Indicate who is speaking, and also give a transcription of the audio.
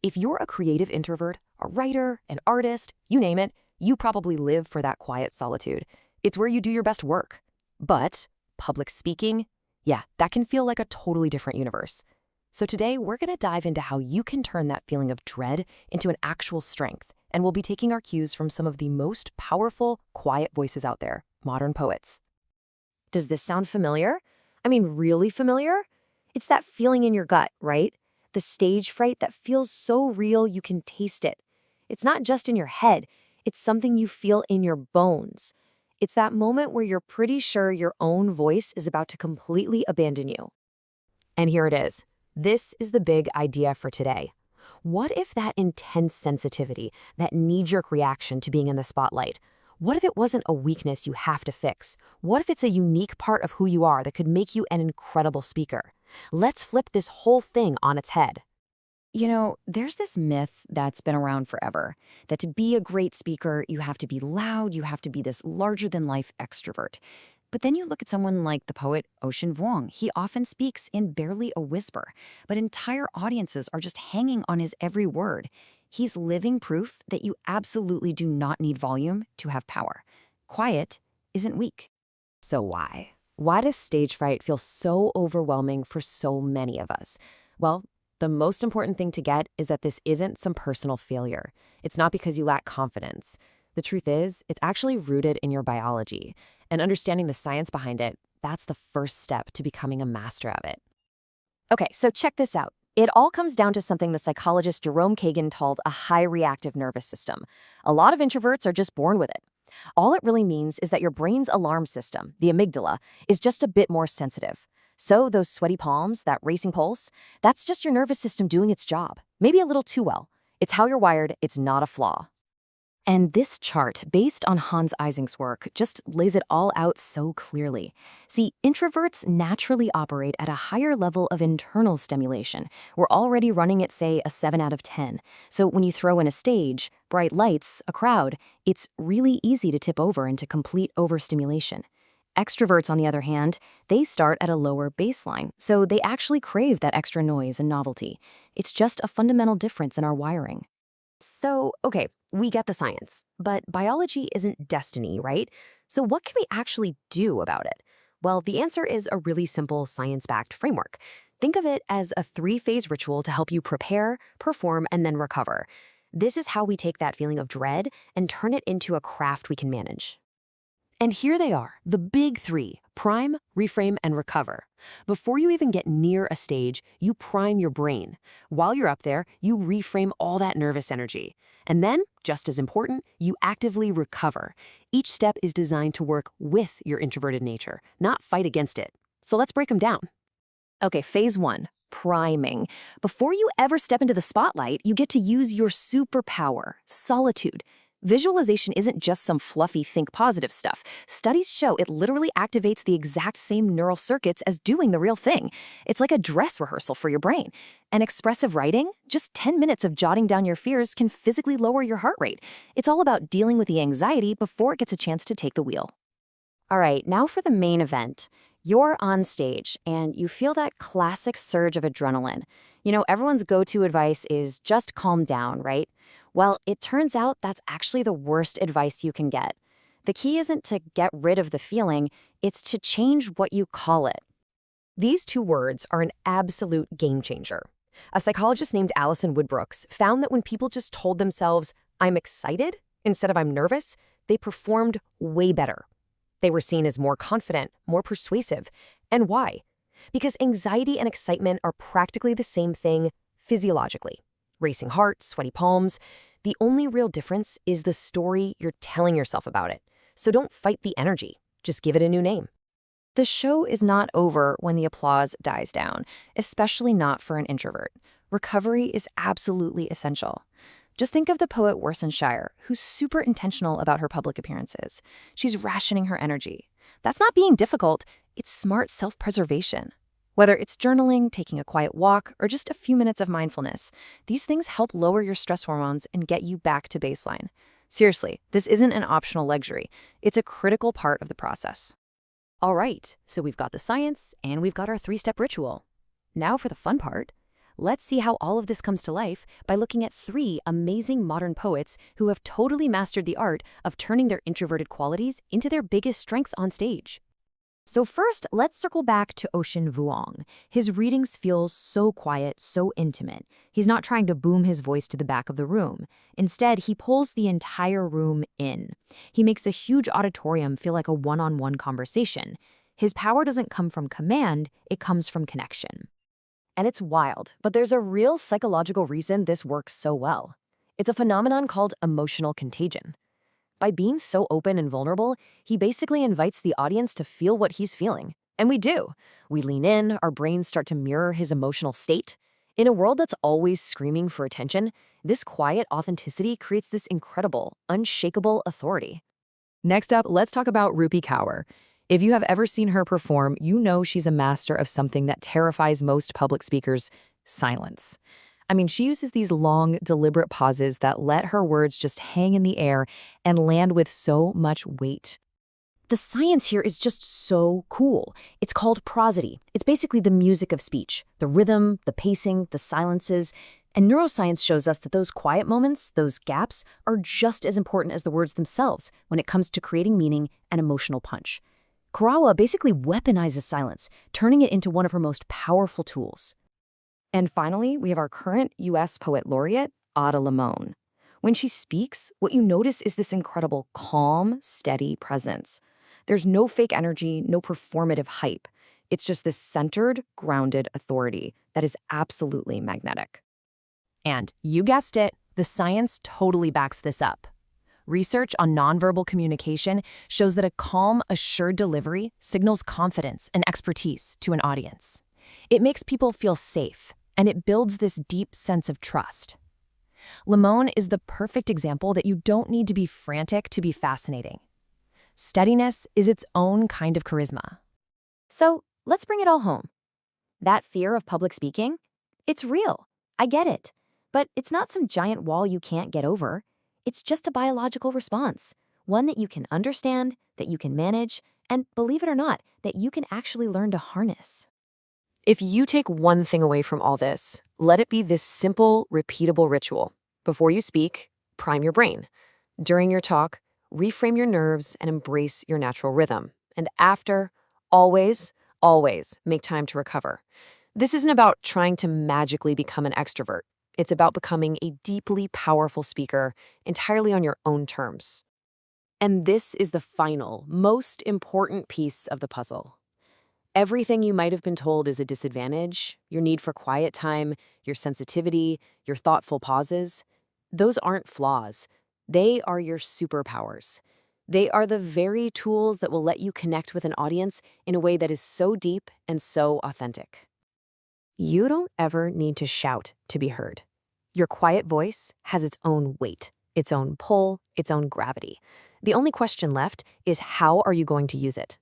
Speaker 1: If you're a creative introvert, a writer, an artist, you name it, you probably live for that quiet solitude. It's where you do your best work. But public speaking, yeah, that can feel like a totally different universe. So today, we're going to dive into how you can turn that feeling of dread into an actual strength, and we'll be taking our cues from some of the most powerful, quiet voices out there, modern poets. Does this sound familiar? I mean, really familiar? It's that feeling in your gut, right? The stage fright that feels so real you can taste it. It's not just in your head, it's something you feel in your bones. It's that moment where you're pretty sure your own voice is about to completely abandon you. And here it is. This is the big idea for today. What if that intense sensitivity, that knee-jerk reaction to being in the spotlight, what if it wasn't a weakness you have to fix? What if it's a unique part of who you are that could make you an incredible speaker? Let's flip this whole thing on its head. You know, there's this myth that's been around forever, that to be a great speaker, you have to be loud, you have to be this larger-than-life extrovert. But then you look at someone like the poet Ocean Vuong. He often speaks in barely a whisper, but entire audiences are just hanging on his every word. He's living proof that you absolutely do not need volume to have power. Quiet isn't weak. So why? Why does stage fright feel so overwhelming for so many of us? Well, the most important thing to get is that this isn't some personal failure. It's not because you lack confidence. The truth is, it's actually rooted in your biology, and understanding the science behind it, that's the first step to becoming a master of it. Okay, so check this out. It all comes down to something the psychologist Jerome Kagan called a high reactive nervous system. A lot of introverts are just born with it. All it really means is that your brain's alarm system, the amygdala, is just a bit more sensitive. So those sweaty palms, that racing pulse, that's just your nervous system doing its job. Maybe a little too well. It's how you're wired, it's not a flaw. And this chart, based on Hans Eising's work, just lays it all out so clearly. See, introverts naturally operate at a higher level of internal stimulation. We're already running at, say, a 7 out of 10. So when you throw in a stage, bright lights, a crowd, it's really easy to tip over into complete overstimulation. Extroverts, on the other hand, they start at a lower baseline, so they actually crave that extra noise and novelty. It's just a fundamental difference in our wiring. So, okay, we get the science, but biology isn't destiny, right? So what can we actually do about it? Well, the answer is a really simple science-backed framework. Think of it as a 3-phase ritual to help you prepare, perform, and then recover. This is how we take that feeling of dread and turn it into a craft we can manage. And here they are, the big 3, prime, reframe, and recover. Before you even get near a stage, you prime your brain. While you're up there, you reframe all that nervous energy. And then, just as important, you actively recover. Each step is designed to work with your introverted nature, not fight against it. So let's break them down. Okay, phase 1, priming. Before you ever step into the spotlight, you get to use your superpower, solitude. Visualization isn't just some fluffy think positive stuff. Studies show it literally activates the exact same neural circuits as doing the real thing. It's like a dress rehearsal for your brain. And expressive writing, just 10 minutes of jotting down your fears can physically lower your heart rate. It's all about dealing with the anxiety before it gets a chance to take the wheel. All right, now for the main event. You're on stage and you feel that classic surge of adrenaline. You know, everyone's go-to advice is just calm down, right? Well, it turns out that's actually the worst advice you can get. The key isn't to get rid of the feeling, it's to change what you call it. These 2 words are an absolute game changer. A psychologist named Alison Woodbrooks found that when people just told themselves, "I'm excited," instead of "I'm nervous," they performed way better. They were seen as more confident, more persuasive. And why? Because anxiety and excitement are practically the same thing physiologically. Racing heart, sweaty palms. The only real difference is the story you're telling yourself about it. So don't fight the energy. Just give it a new name. The show is not over when the applause dies down, especially not for an introvert. Recovery is absolutely essential. Just think of the poet Worcestershire, who's super intentional about her public appearances. She's rationing her energy. That's not being difficult, it's smart self-preservation. Whether it's journaling, taking a quiet walk, or just a few minutes of mindfulness, these things help lower your stress hormones and get you back to baseline. Seriously, this isn't an optional luxury. It's a critical part of the process. All right, so we've got the science and we've got our 3-step ritual. Now for the fun part. Let's see how all of this comes to life by looking at 3 amazing modern poets who have totally mastered the art of turning their introverted qualities into their biggest strengths on stage. So first, let's circle back to Ocean Vuong. His readings feel so quiet, so intimate. He's not trying to boom his voice to the back of the room. Instead, he pulls the entire room in. He makes a huge auditorium feel like a one-on-one conversation. His power doesn't come from command, it comes from connection. And it's wild, but there's a real psychological reason this works so well. It's a phenomenon called emotional contagion. By being so open and vulnerable, he basically invites the audience to feel what he's feeling. And we do. We lean in, our brains start to mirror his emotional state. In a world that's always screaming for attention, this quiet authenticity creates this incredible, unshakable authority. Next up, let's talk about Rupi Kaur. If you have ever seen her perform, you know she's a master of something that terrifies most public speakers: silence. I mean, she uses these long, deliberate pauses that let her words just hang in the air and land with so much weight. The science here is just so cool. It's called prosody. It's basically the music of speech, the rhythm, the pacing, the silences. And neuroscience shows us that those quiet moments, those gaps, are just as important as the words themselves when it comes to creating meaning and emotional punch. Kaur basically weaponizes silence, turning it into one of her most powerful tools. And finally, we have our current U.S. Poet Laureate, Ada Limon. When she speaks, what you notice is this incredible, calm, steady presence. There's no fake energy, no performative hype. It's just this centered, grounded authority that is absolutely magnetic. And you guessed it, the science totally backs this up. Research on nonverbal communication shows that a calm, assured delivery signals confidence and expertise to an audience. It makes people feel safe, and it builds this deep sense of trust. Limon is the perfect example that you don't need to be frantic to be fascinating. Steadiness is its own kind of charisma. So let's bring it all home. That fear of public speaking? It's real. I get it. But it's not some giant wall you can't get over. It's just a biological response, one that you can understand, that you can manage, and believe it or not, that you can actually learn to harness. If you take one thing away from all this, let it be this simple, repeatable ritual. Before you speak, prime your brain. During your talk, reframe your nerves and embrace your natural rhythm. And after, always, always make time to recover. This isn't about trying to magically become an extrovert. It's about becoming a deeply powerful speaker entirely on your own terms. And this is the final, most important piece of the puzzle. Everything you might have been told is a disadvantage, your need for quiet time, your sensitivity, your thoughtful pauses, those aren't flaws. They are your superpowers. They are the very tools that will let you connect with an audience in a way that is so deep and so authentic. You don't ever need to shout to be heard. Your quiet voice has its own weight, its own pull, its own gravity. The only question left is, how are you going to use it?